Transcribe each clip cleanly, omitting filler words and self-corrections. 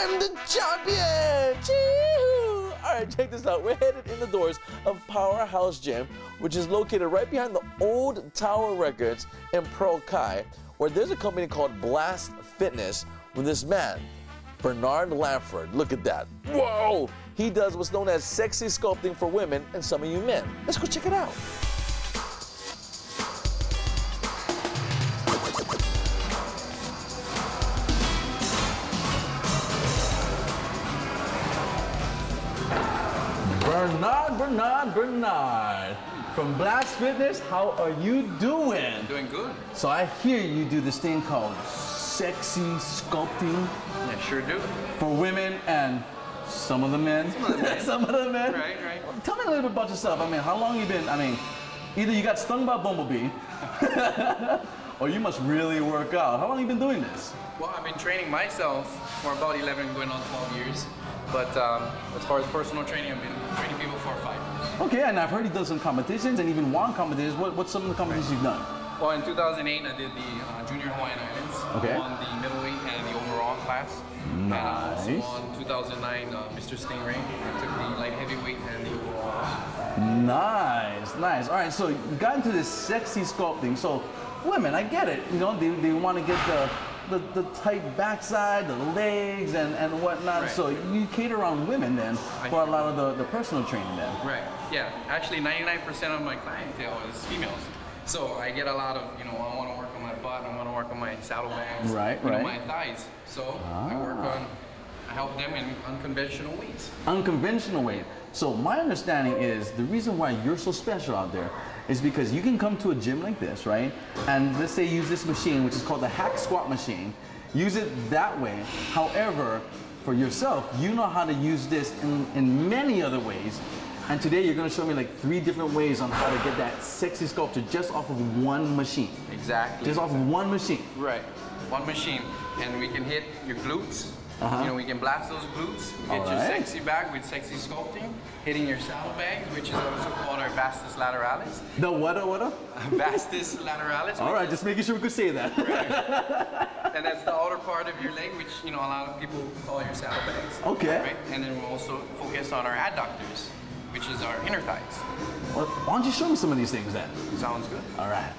I'm the champion! Chee-hoo! All right, check this out. We're headed in the doors of Powerhouse Gym, which is located right behind the old Tower Records in Pearl Kai, where there's a company called Blast Fitness with this man, Bernard Lamford. Look at that. Whoa! He does what's known as sexy sculpting for women and some of you men. Let's go check it out. Bernard. From Blast Fitness, how are you doing? Doing good. So I hear you do this thing called sexy sculpting. Yeah, sure do. For women and some of the men. Some of the men. Some of the men. Right, right. Tell me a little bit about yourself. I mean, how long you been, either you got stung by a bumblebee, or you must really work out. How long you been doing this? Well, I've been training myself for about 11, going on 12 years. But as far as personal training, I've been training people for 5 years. Okay, and I've heard you've done some competitions and even won competitions. What's some of the competitions you've done? Well, in 2008, I did the Junior Hawaiian Islands. Okay. I won the middleweight and the overall class. Nice. And also won 2009 Mr. Stingray. I took the light heavyweight and the overall. Nice, nice. All right, so you got into this sexy sculpting. So women, I get it. You know, they want to get the tight backside, the legs, and whatnot. Right. So you cater on women then for a lot of the personal training then. Right. Yeah. Actually, 99% of my clientele is females. So I get a lot of, I want to work on my butt, I want to work on my saddlebags, right. my thighs. So I help them in unconventional weights. Unconventional weight. So my understanding is the reason why you're so special out there is because you can come to a gym like this, right? And let's say use this machine, which is called the hack squat machine. Use it that way. However, for yourself, you know how to use this in many other ways. And today you're going to show me like 3 different ways on how to get that sexy sculpture just off of one machine. Exactly. Just off of one machine. Right. One machine. And we can hit your glutes. We can blast those glutes, get your sexy back with sexy sculpting, hitting your saddlebags, which is also called our vastus lateralis. The what? Vastus lateralis. All right, just making sure we could say that. Right. And that's the outer part of your leg, which a lot of people call your saddlebags. Okay. Right? And then we'll also focus on our adductors, which is our inner thighs. Well, why don't you show me some of these things then? Sounds good. All right.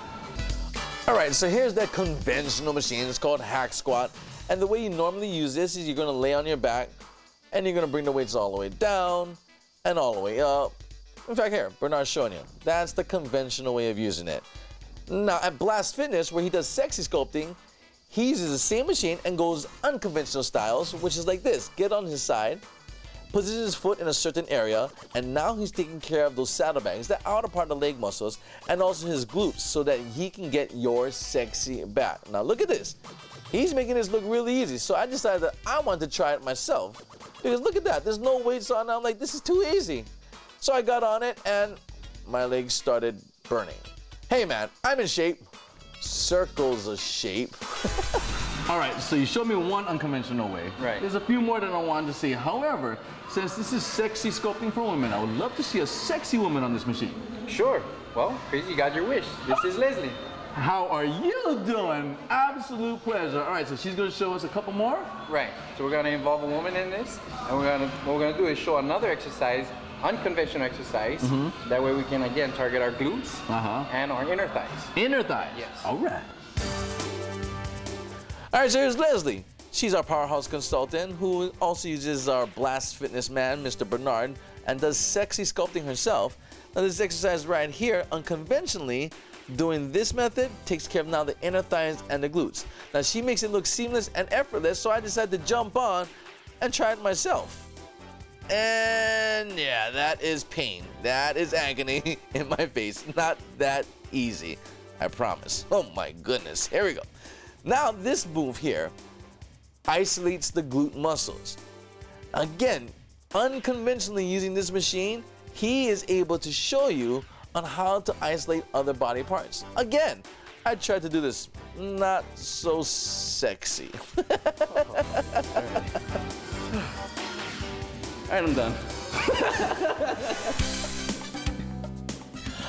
All right, so here's that conventional machine. It's called hack squat. And the way you normally use this is you're going to lay on your back and you're going to bring the weights all the way down and all the way up. In fact, here, Bernard's showing you. That's the conventional way of using it. Now, at Blast Fitness, where he does sexy sculpting, he uses the same machine and goes unconventional styles, which is like this. Get on his side, positions his foot in a certain area, and now he's taking care of those saddlebags, the outer part of the leg muscles, and also his glutes, so that he can get your sexy back. Now, look at this. He's making this look really easy, so I decided that I wanted to try it myself. Because look at that, there's no weights on, I'm like, this is too easy. So I got on it, and my legs started burning. Hey man, I'm in shape. Circles of shape. All right, so you showed me one unconventional way. Right. There's a few more that I wanted to see. However, since this is sexy sculpting for women, I would love to see a sexy woman on this machine. Sure. Well, Chris, you got your wish. This is Leslie. How are you doing? Absolute pleasure. All right, so she's gonna show us a couple more? Right. So we're gonna involve a woman in this, and what we're gonna do is show another exercise, unconventional exercise. That way we can again target our glutes and our inner thighs. Inner thighs? Yes. All right. All right, so here's Leslie. She's our powerhouse consultant who also uses our Blast Fitness man, Mr. Bernard, and does sexy sculpting herself. Now this exercise right here, unconventionally, doing this method takes care of now the inner thighs and the glutes. Now she makes it look seamless and effortless, so I decided to jump on and try it myself. And yeah, that is pain. That is agony in my face. Not that easy, I promise. Oh my goodness, here we go. Now this move here isolates the glute muscles. Again, unconventionally using this machine, he is able to show you on how to isolate other body parts. Again, I tried to do this not so sexy. All right, I'm done.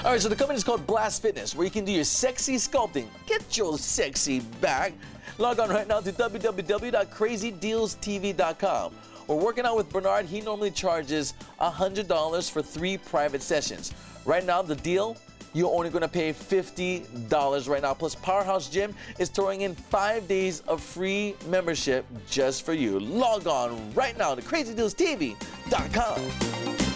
All right, so the company is called Blast Fitness, where you can do your sexy sculpting, get your sexy back, Log on right now to www.crazydealstv.com. We're working out with Bernard. He normally charges $100 for 3 private sessions. Right now, the deal, you're only going to pay $50 right now. Plus, Powerhouse Gym is throwing in 5 days of free membership just for you. Log on right now to crazydealstv.com.